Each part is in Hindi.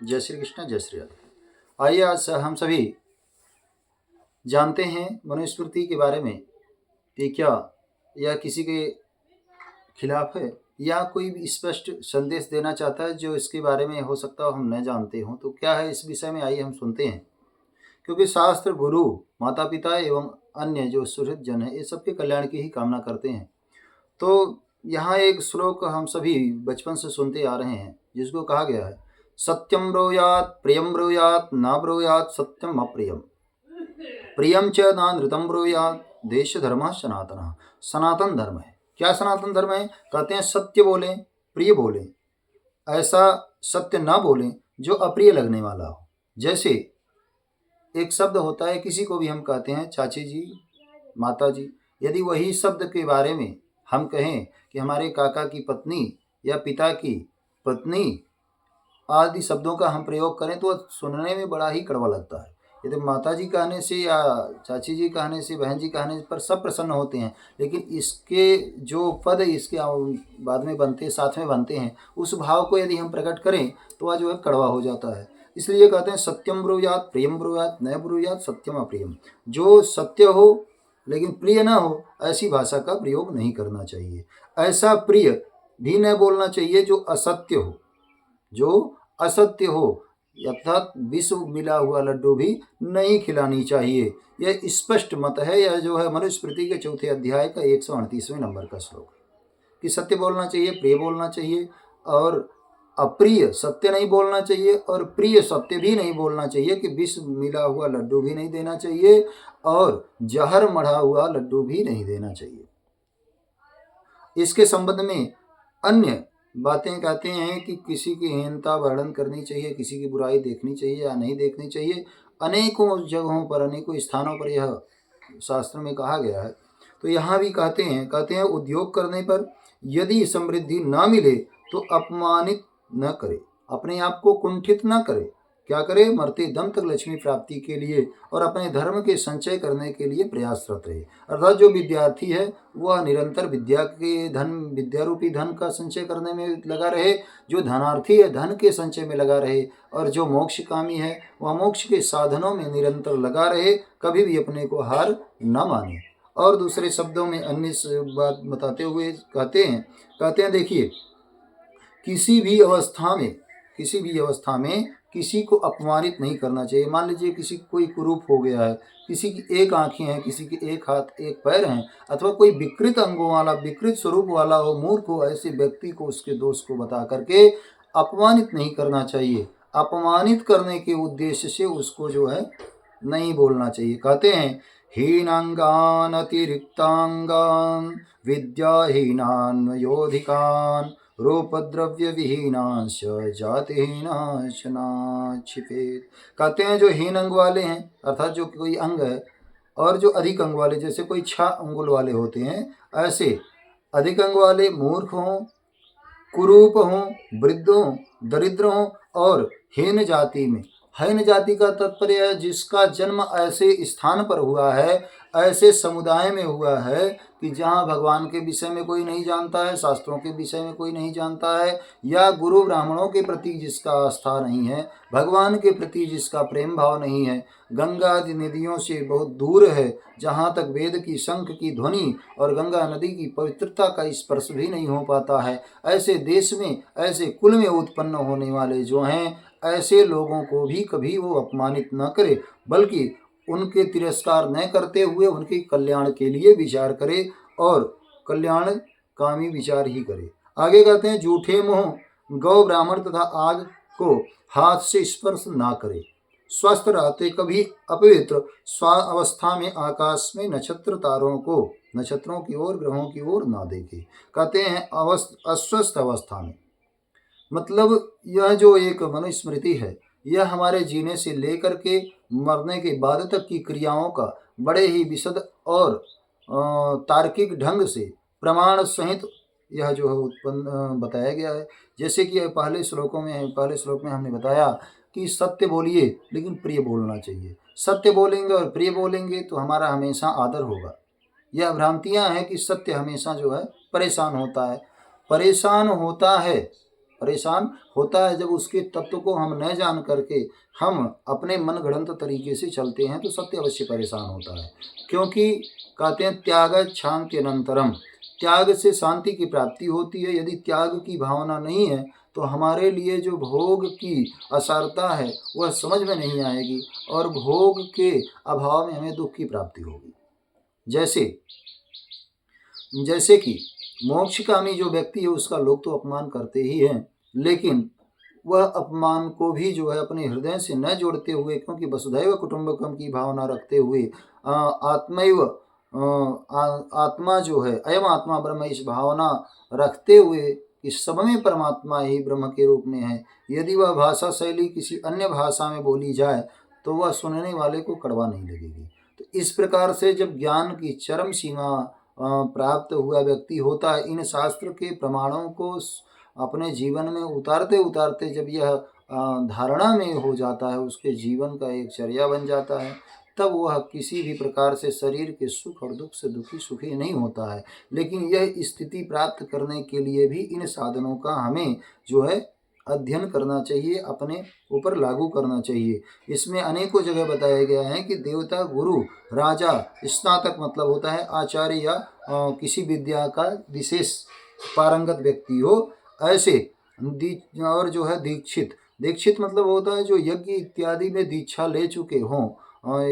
जय श्री कृष्ण, जय श्री राधे। आइए आज हम सभी जानते हैं मनुस्मृति के बारे में कि क्या यह किसी के खिलाफ है या कोई भी स्पष्ट संदेश देना चाहता है जो इसके बारे में हो सकता हो हम न जानते हों। तो क्या है इस विषय में, आइए हम सुनते हैं। क्योंकि शास्त्र, गुरु, माता पिता एवं अन्य जो सुहृद जन है, ये सबके कल्याण की ही कामना करते हैं। तो यहाँ एक श्लोक हम सभी बचपन से सुनते आ रहे हैं जिसको कहा गया है, सत्यम ब्रूयात् प्रियम ब्रूयात् न ब्रूयात् सत्यम अप्रियम, प्रियम च नानृतम ब्रूयात् देश धर्म सनातन। सनातन धर्म है। क्या सनातन धर्म है? कहते हैं सत्य बोलें, प्रिय बोलें, ऐसा सत्य ना बोलें जो अप्रिय लगने वाला हो। जैसे एक शब्द होता है, किसी को भी हम कहते हैं चाची जी, माता जी, यदि वही शब्द के बारे में हम कहें कि हमारे काका की पत्नी या पिता की पत्नी आदि शब्दों का हम प्रयोग करें तो सुनने में बड़ा ही कड़वा लगता है। यदि माता जी कहने से या चाची जी कहने से, बहन जी कहने पर सब प्रसन्न होते हैं, लेकिन इसके जो पद इसके बाद में बनते, साथ में बनते हैं, उस भाव को यदि हम प्रकट करें तो वह जो है कड़वा हो जाता है। इसलिए कहते हैं सत्यम ब्रूयात् प्रियम ब्रूयात् न ब्रूयात् सत्यम अप्रियम। जो सत्य हो लेकिन प्रिय ना हो, ऐसी भाषा का प्रयोग नहीं करना चाहिए। ऐसा प्रिय भी न बोलना चाहिए जो असत्य हो, जो असत्य हो, अर्थात विष मिला हुआ लड्डू भी नहीं खिलानी चाहिए। यह स्पष्ट मत है। यह जो है मनुस्मृति के 4 अध्याय का 138वें नंबर का श्लोक है कि सत्य बोलना चाहिए, प्रिय बोलना चाहिए, और अप्रिय सत्य नहीं बोलना चाहिए, और प्रिय सत्य भी नहीं बोलना चाहिए कि विष मिला हुआ लड्डू भी नहीं देना चाहिए, और जहर मढ़ा हुआ लड्डू भी नहीं देना चाहिए। इसके संबंध में अन्य बातें कहते हैं कि किसी की हीनता वर्णन करनी चाहिए, किसी की बुराई देखनी चाहिए या नहीं देखनी चाहिए। अनेकों जगहों पर, अनेकों स्थानों पर यह शास्त्र में कहा गया है। तो यहाँ भी कहते हैं उद्योग करने पर यदि समृद्धि ना मिले तो अपमानित न करे, अपने आप को कुंठित न करे। क्या करे? मरते दम तक लक्ष्मी प्राप्ति के लिए और अपने धर्म के संचय करने के लिए प्रयासरत रहे। अर्थात जो विद्यार्थी है वह निरंतर विद्या रूपी धन का संचय करने में लगा रहे, जो धनार्थी है धन के संचय में लगा रहे, और जो मोक्षकामी है वह मोक्ष के साधनों में निरंतर लगा रहे, कभी भी अपने को हार न माने। और दूसरे शब्दों में अन्य बात बताते हुए कहते हैं देखिए, किसी भी अवस्था में किसी को अपमानित नहीं करना चाहिए। मान लीजिए किसी कोई कुरूप हो गया है, किसी की एक आंखें हैं, किसी की एक हाथ एक पैर हैं, अथवा कोई विकृत अंगों वाला, विकृत स्वरूप वाला हो, मूर्ख हो, ऐसे व्यक्ति को उसके दोष को बता करके अपमानित नहीं करना चाहिए। अपमानित करने के उद्देश्य से उसको जो है नहीं बोलना चाहिए। कहते हैं हीनांगान अतिरिक्तांगान विद्याहीनान योधिकान रूपद्रव्य विहीनांश जातिहीनांश नाक्षिपेत। कहते हैं जो हीन अंग वाले हैं, अर्थात जो कोई अंग है, और जो अधिक अंग वाले, जैसे कोई 6 अंगुल वाले होते हैं, ऐसे अधिक अंग वाले मूर्ख हों, कुरूप हों, वृद्ध हों, दरिद्र हों, और हीन जाति में, हीन जाति का तात्पर्य है जिसका जन्म ऐसे स्थान पर हुआ है, ऐसे समुदाय में हुआ है कि जहाँ भगवान के विषय में कोई नहीं जानता है, शास्त्रों के विषय में कोई नहीं जानता है, या गुरु ब्राह्मणों के प्रति जिसका आस्था नहीं है, भगवान के प्रति जिसका प्रेम भाव नहीं है, गंगा आदि नदियों से बहुत दूर है, जहाँ तक वेद की शंख की ध्वनि और गंगा नदी की पवित्रता का स्पर्श भी नहीं हो पाता है, ऐसे देश में, ऐसे कुल में उत्पन्न होने वाले जो हैं, ऐसे लोगों को भी कभी वो अपमानित न करे, बल्कि उनके तिरस्कार न करते हुए उनके कल्याण के लिए विचार करे और कल्याण कामी विचार ही करे। आगे कहते हैं झूठे मुँह गौ ब्राह्मण तथा आग को हाथ से स्पर्श ना करे, स्वस्थ रहते कभी अपवित्र स्वावस्था में आकाश में नक्षत्र तारों को, नक्षत्रों की ओर, ग्रहों की ओर ना देखे। कहते हैं अस्वस्थ अवस्था में, मतलब यह जो एक मनुस्मृति है, यह हमारे जीने से लेकर के मरने के बाद तक की क्रियाओं का बड़े ही विशद और तार्किक ढंग से प्रमाण सहित यह जो है उत्पन्न बताया गया है। जैसे कि पहले श्लोक में हमने बताया कि सत्य बोलिए लेकिन प्रिय बोलना चाहिए। सत्य बोलेंगे और प्रिय बोलेंगे तो हमारा हमेशा आदर होगा। यह भ्रांतियां हैं कि सत्य हमेशा जो है परेशान होता है परेशान होता है जब उसके तत्व को हम न जान करके हम अपने मन गढ़ंत तरीके से चलते हैं, तो सत्य अवश्य परेशान होता है। क्योंकि कहते हैं त्याग शांति अनंतरम, त्याग से शांति की प्राप्ति होती है। यदि त्याग की भावना नहीं है तो हमारे लिए जो भोग की असारता है वह समझ में नहीं आएगी और भोग के अभाव में हमें दुख की प्राप्ति होगी। जैसे कि मोक्षकामी जो व्यक्ति है उसका लोग तो अपमान करते ही हैं, लेकिन वह अपमान को भी जो है अपने हृदय से न जोड़ते हुए, क्योंकि वसुधैव कुटुंबकम की भावना रखते हुए आत्मैव आत्मा जो है अयम आत्मा ब्रह्म, इस भावना रखते हुए कि सब में परमात्मा ही ब्रह्म के रूप में है, यदि वह भाषा शैली किसी अन्य भाषा में बोली जाए तो वह सुनने वाले को कड़वा नहीं लगेगी। तो इस प्रकार से जब ज्ञान की चरम सीमा प्राप्त हुआ व्यक्ति होता है, इन शास्त्र के प्रमाणों को अपने जीवन में उतारते उतारते जब यह धारणा में हो जाता है, उसके जीवन का एक चर्या बन जाता है, तब वह किसी भी प्रकार से शरीर के सुख और दुख से सुखी नहीं होता है। लेकिन यह स्थिति प्राप्त करने के लिए भी इन साधनों का हमें जो है अध्ययन करना चाहिए, अपने ऊपर लागू करना चाहिए। इसमें अनेकों जगह बताया गया है कि देवता, गुरु, राजा, स्नातक मतलब होता है आचार्य या किसी विद्या का विशेष पारंगत व्यक्ति हो, ऐसे और जो है दीक्षित मतलब होता है जो यज्ञ इत्यादि में दीक्षा ले चुके हों,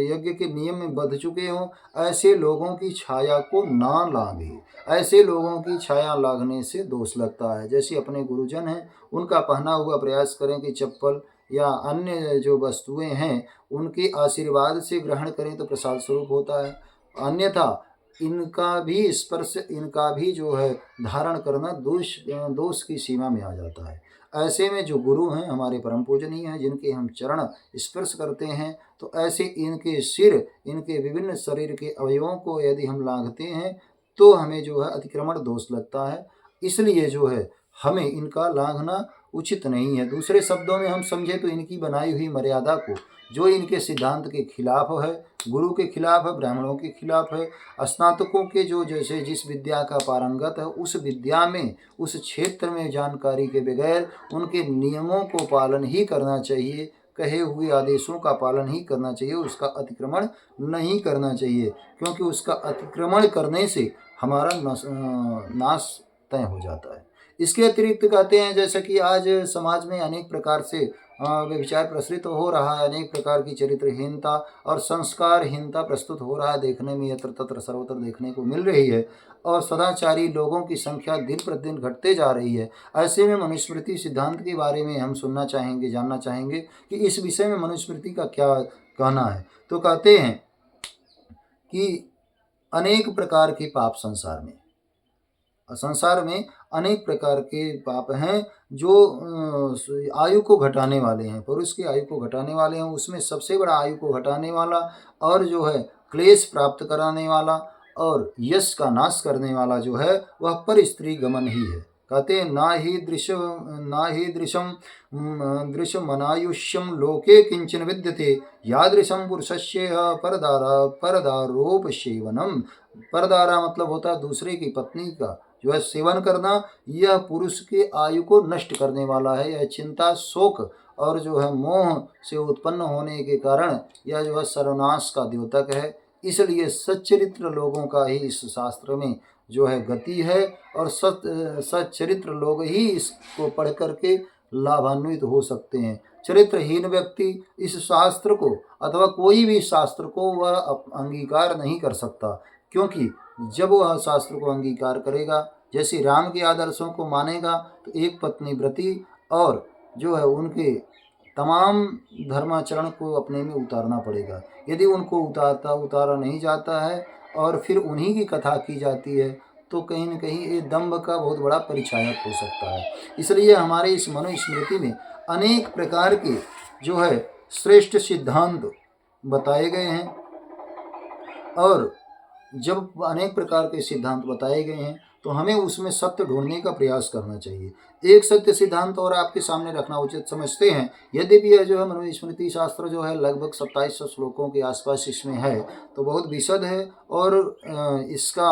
यज्ञ के नियम में बंध चुके हों, ऐसे लोगों की छाया को ना लागे। ऐसे लोगों की छाया लागने से दोष लगता है। जैसे अपने गुरुजन हैं, उनका पहना हुआ प्रयास करें कि चप्पल या अन्य जो वस्तुएं हैं उनके आशीर्वाद से ग्रहण करें तो प्रसाद स्वरूप होता है, अन्यथा इनका भी स्पर्श, इनका भी जो है धारण करना दोष की सीमा में आ जाता है। ऐसे में जो गुरु हैं हमारे परम पूजनीय हैं, जिनके हम चरण स्पर्श करते हैं, तो ऐसे इनके सिर, इनके विभिन्न शरीर के अवयवों को यदि हम लांघते हैं तो हमें जो है अतिक्रमण दोष लगता है। इसलिए जो है हमें इनका लांघना उचित नहीं है। दूसरे शब्दों में हम समझे तो इनकी बनाई हुई मर्यादा को, जो इनके सिद्धांत के खिलाफ है, गुरु के खिलाफ है, ब्राह्मणों के खिलाफ है, स्नातकों के जो जैसे जिस विद्या का पारंगत है उस विद्या में, उस क्षेत्र में जानकारी के बगैर उनके नियमों को पालन ही करना चाहिए, कहे हुए आदेशों का पालन ही करना चाहिए, उसका अतिक्रमण नहीं करना चाहिए, क्योंकि उसका अतिक्रमण करने से हमारा नाश तय हो जाता है। इसके अतिरिक्त कहते हैं जैसा कि आज समाज में अनेक प्रकार से व्यभिचार प्रसरित हो रहा है, अनेक प्रकार की चरित्रहीनता और संस्कारहीनता प्रस्तुत हो रहा है, देखने में यत्र तत्र सर्वत्र देखने को मिल रही है, और सदाचारी लोगों की संख्या दिन प्रतिदिन घटते जा रही है। ऐसे में मनुस्मृति सिद्धांत के बारे में हम सुनना चाहेंगे, जानना चाहेंगे कि इस विषय में मनुस्मृति का क्या कहना है। तो कहते हैं कि अनेक प्रकार के पाप संसार में अनेक प्रकार के पाप हैं जो आयु को घटाने वाले हैं, पुरुष की आयु को घटाने वाले हैं। उसमें सबसे बड़ा आयु को घटाने वाला और जो है क्लेश प्राप्त कराने वाला और यश का नाश करने वाला जो है वह पर स्त्री गमन ही है। कहते हैं ना ही दृश्यमनायुष्यम लोके किंचन विद्यते यादृशम पुरुषस्य परदारोपसेवनम। परदारा मतलब होता है दूसरे की पत्नी का जो है सेवन करना, यह पुरुष के आयु को नष्ट करने वाला है। यह चिंता, शोक और जो है मोह से उत्पन्न होने के कारण यह जो है सर्वनाश का द्योतक है। इसलिए सच्चरित्र लोगों का ही इस शास्त्र में जो है गति है, और सच्चरित्र लोग ही इसको पढ़ करके लाभान्वित हो सकते हैं। चरित्रहीन व्यक्ति इस शास्त्र को अथवा कोई भी शास्त्र को वह अंगीकार नहीं कर सकता, क्योंकि जब वह शास्त्र को अंगीकार करेगा, जैसे राम के आदर्शों को मानेगा, तो एक पत्नी व्रती और जो है उनके तमाम धर्माचरण को अपने में उतारना पड़ेगा। यदि उनको उतारा नहीं जाता है और फिर उन्हीं की कथा की जाती है तो कहीं न कहीं ये दंभ का बहुत बड़ा परिचायक हो सकता है। इसलिए हमारे इस मनुस्मृति में अनेक प्रकार के जो है श्रेष्ठ सिद्धांत बताए गए हैं, और जब अनेक प्रकार के सिद्धांत बताए गए हैं तो हमें उसमें सत्य ढूंढने का प्रयास करना चाहिए। एक सत्य सिद्धांत और आपके सामने रखना उचित समझते हैं। यद्यपि यह जो है मनुस्मृति शास्त्र जो है लगभग 2700 श्लोकों के आसपास इसमें है, तो बहुत विशद है और इसका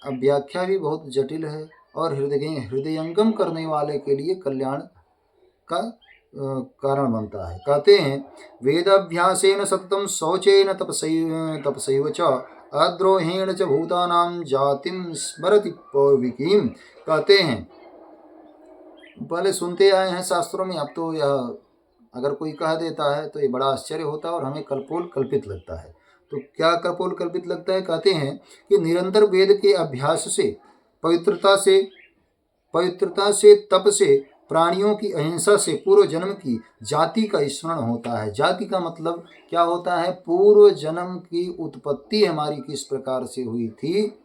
व्याख्या भी बहुत जटिल है, और हृदयंगम करने वाले के लिए कल्याण का कारण बनता है। कहते हैं वेदाभ्यासेन सततं शौचेन तपसैव च अद्रोहेण च भूतानां जातिं स्मरति पौर्विकीम। कहते हैं पहले सुनते आए हैं शास्त्रों में, अब तो यह अगर कोई कह देता है तो ये बड़ा आश्चर्य होता है और हमें कल्पोल कल्पित लगता है। तो क्या कल्पोल कल्पित लगता है? कहते हैं कि निरंतर वेद के अभ्यास से, पवित्रता से, तप से, प्राणियों की अहिंसा से पूर्व जन्म की जाति का स्मरण होता है। जाति का मतलब क्या होता है? पूर्व जन्म की उत्पत्ति हमारी किस प्रकार से हुई थी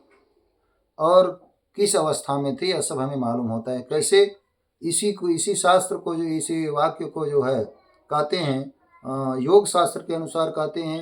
और किस अवस्था में थी, यह सब हमें मालूम होता है। कैसे? इसी शास्त्र को, जो इसी वाक्य को जो है कहते हैं योग शास्त्र के अनुसार कहते हैं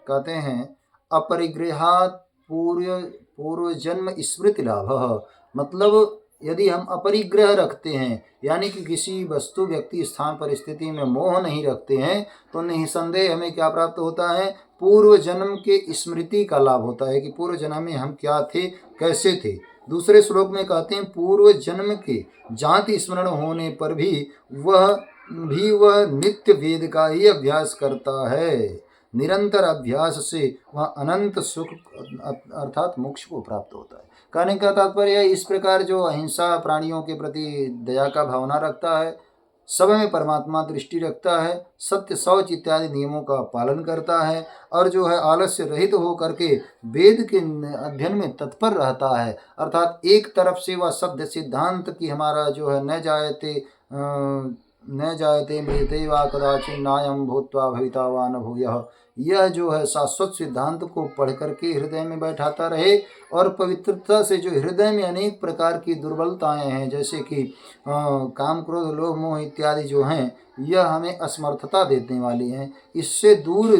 कहते हैं अपरिग्रहात् पूर्व जन्म स्मृति लाभ। मतलब यदि हम अपरिग्रह रखते हैं, यानी कि किसी वस्तु, व्यक्ति, स्थान, परिस्थिति में मोह नहीं रखते हैं, तो निसंदेह हमें क्या प्राप्त होता है? पूर्व जन्म के स्मृति का लाभ होता है कि पूर्व जन्म में हम क्या थे, कैसे थे। दूसरे श्लोक में कहते हैं पूर्व जन्म के जाति स्मरण होने पर भी वह नित्य वेद का ही अभ्यास करता है। निरंतर अभ्यास से वह अनंत सुख अर्थात मोक्ष को प्राप्त होता है। कहने का तात्पर्य इस प्रकार जो अहिंसा, प्राणियों के प्रति दया का भावना रखता है, सब में परमात्मा दृष्टि रखता है, सत्य, शौच इत्यादि नियमों का पालन करता है और जो है आलस्य रहित हो करके वेद के अध्ययन में तत्पर रहता है, अर्थात एक तरफ से वह सत्य सिद्धांत की हमारा जो है न जायते मृते वा कदाचित् नायं भूत्वा भविता वा न भूयः, यह जो है शाश्वत सिद्धांत को पढ़ करके हृदय में बैठाता रहे और पवित्रता से जो हृदय में अनेक प्रकार की दुर्बलताएं हैं, जैसे कि काम, क्रोध, लोभ, मोह इत्यादि जो हैं, यह हमें असमर्थता देने वाली हैं, इससे दूर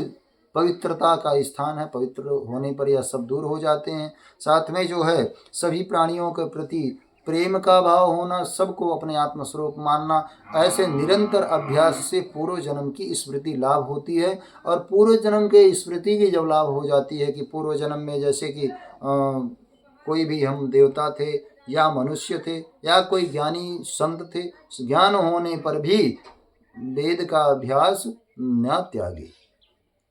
पवित्रता का स्थान है। पवित्र होने पर यह सब दूर हो जाते हैं। साथ में जो है सभी प्राणियों के प्रति प्रेम का भाव होना, सबको अपने आत्मस्वरूप मानना, ऐसे निरंतर अभ्यास से पूर्व जन्म की स्मृति लाभ होती है। और पूर्व जन्म के स्मृति की जब लाभ हो जाती है कि पूर्व जन्म में जैसे कि कोई भी हम देवता थे या मनुष्य थे या कोई ज्ञानी संत थे, ज्ञान होने पर भी वेद का अभ्यास न त्यागे,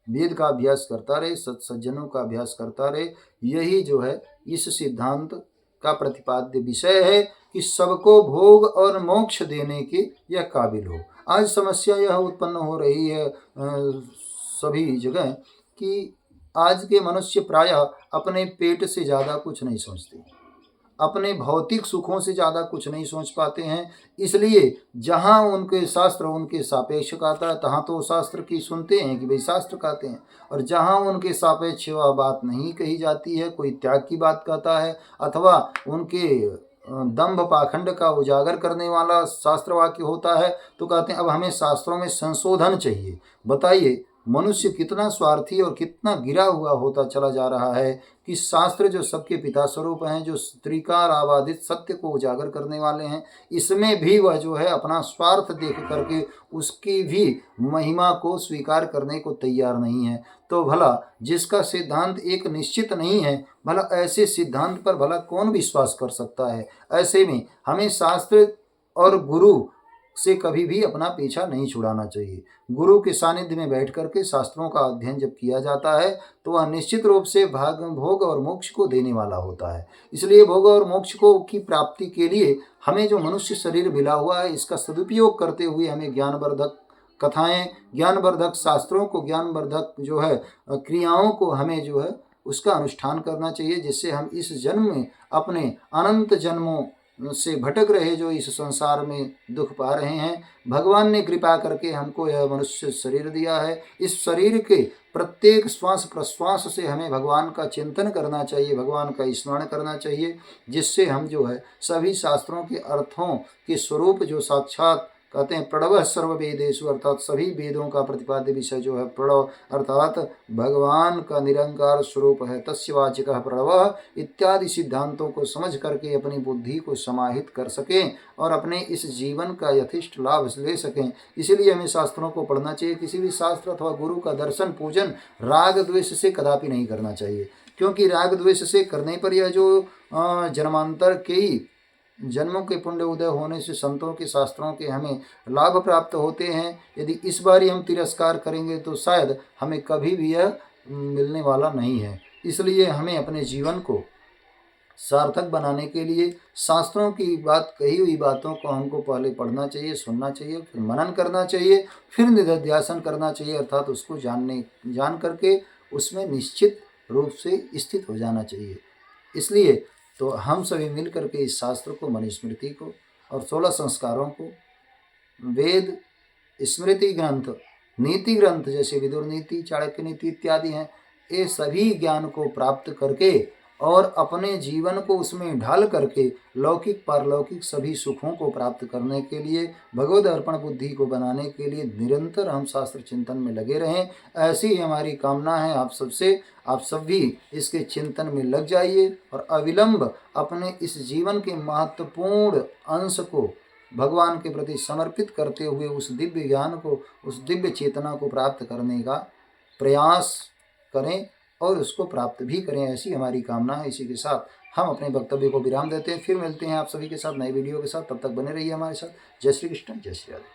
वेद का अभ्यास करता रहे, सज्जनों का अभ्यास करता रहे। यही जो है इस सिद्धांत का प्रतिपाद्य विषय है कि सबको भोग और मोक्ष देने के यह काबिल हो। आज समस्या यह उत्पन्न हो रही है सभी जगह कि आज के मनुष्य प्रायः अपने पेट से ज़्यादा कुछ नहीं सोचते, अपने भौतिक सुखों से ज़्यादा कुछ नहीं सोच पाते हैं। इसलिए जहाँ उनके शास्त्र उनके सापेक्ष कहता है, तहाँ तो शास्त्र की सुनते हैं कि भाई शास्त्र कहते हैं, और जहाँ उनके सापेक्ष वह बात नहीं कही जाती है, कोई त्याग की बात कहता है अथवा उनके दंभ पाखंड का उजागर करने वाला शास्त्र वाक्य होता है, तो कहते हैं अब हमें शास्त्रों में संशोधन चाहिए। बताइए मनुष्य कितना स्वार्थी और कितना गिरा हुआ होता चला जा रहा है कि शास्त्र जो सबके पिता स्वरूप हैं, जो त्रिकाल आबादित सत्य को उजागर करने वाले हैं, इसमें भी वह जो है अपना स्वार्थ देख करके उसकी भी महिमा को स्वीकार करने को तैयार नहीं है। तो भला जिसका सिद्धांत एक निश्चित नहीं है, भला ऐसे सिद्धांत पर भला कौन विश्वास कर सकता है? ऐसे में हमें शास्त्र और गुरु से कभी भी अपना पीछा नहीं छुड़ाना चाहिए। गुरु के सानिध्य में बैठ करके शास्त्रों का अध्ययन जब किया जाता है तो वह निश्चित रूप से भोग और मोक्ष को देने वाला होता है। इसलिए भोग और मोक्ष को की प्राप्ति के लिए हमें जो मनुष्य शरीर मिला हुआ है, इसका सदुपयोग करते हुए हमें ज्ञानवर्धक कथाएं, ज्ञानवर्धक शास्त्रों को, ज्ञानवर्धक जो है क्रियाओं को हमें जो है उसका अनुष्ठान करना चाहिए, जिससे हम इस जन्म में अपने अनंत जन्मों से भटक रहे जो इस संसार में दुख पा रहे हैं, भगवान ने कृपा करके हमको यह मनुष्य शरीर दिया है। इस शरीर के प्रत्येक श्वास प्रश्वास से हमें भगवान का चिंतन करना चाहिए, भगवान का स्मरण करना चाहिए, जिससे हम जो है सभी शास्त्रों के अर्थों के स्वरूप जो साक्षात कहते हैं प्रणव सर्ववेदेषु, अर्थात सभी वेदों का प्रतिपाद्य विषय जो है प्रणव, अर्थात भगवान का निरंकार स्वरूप है, तस्य वाचिकः प्रणव इत्यादि सिद्धांतों को समझ करके अपनी बुद्धि को समाहित कर सकें और अपने इस जीवन का यथेष्ट लाभ ले सकें। इसीलिए हमें शास्त्रों को पढ़ना चाहिए। किसी भी शास्त्र अथवा गुरु का दर्शन पूजन राग द्वेष से कदापि नहीं करना चाहिए। क्योंकि राग द्वेष से करने पर यह जो जन्मांतर के ही जन्मों के पुण्य उदय होने से संतों के शास्त्रों के हमें लाभ प्राप्त होते हैं। यदि इस बार ही हम तिरस्कार करेंगे तो शायद हमें कभी भी यह मिलने वाला नहीं है। इसलिए हमें अपने जीवन को सार्थक बनाने के लिए शास्त्रों की बात कही हुई बातों को हमको पहले पढ़ना चाहिए, सुनना चाहिए, फिर मनन करना चाहिए, फिर निधिध्यासन करना चाहिए, अर्थात उसको जान करके उसमें निश्चित रूप से स्थित हो जाना चाहिए। इसलिए तो हम सभी मिल करके इस शास्त्र को, मनुस्मृति को और 16 संस्कारों को, वेद, स्मृति ग्रंथ, नीति ग्रंथ जैसे विदुर नीति, चाणक्य नीति इत्यादि हैं, ये सभी ज्ञान को प्राप्त करके और अपने जीवन को उसमें ढाल करके लौकिक पारलौकिक सभी सुखों को प्राप्त करने के लिए, भगवद अर्पण बुद्धि को बनाने के लिए निरंतर हम शास्त्र चिंतन में लगे रहें। ऐसी ही हमारी कामना है आप सबसे। आप सब भी इसके चिंतन में लग जाइए और अविलंब अपने इस जीवन के महत्वपूर्ण अंश को भगवान के प्रति समर्पित करते हुए उस दिव्य ज्ञान को, उस दिव्य चेतना को प्राप्त करने का प्रयास करें और उसको प्राप्त भी करें। ऐसी हमारी कामना है। इसी के साथ हम अपने वक्तव्य को विराम देते हैं। फिर मिलते हैं आप सभी के साथ नए वीडियो के साथ। तब तक बने रहिए हमारे साथ। जय श्री कृष्ण, जय श्री राधे।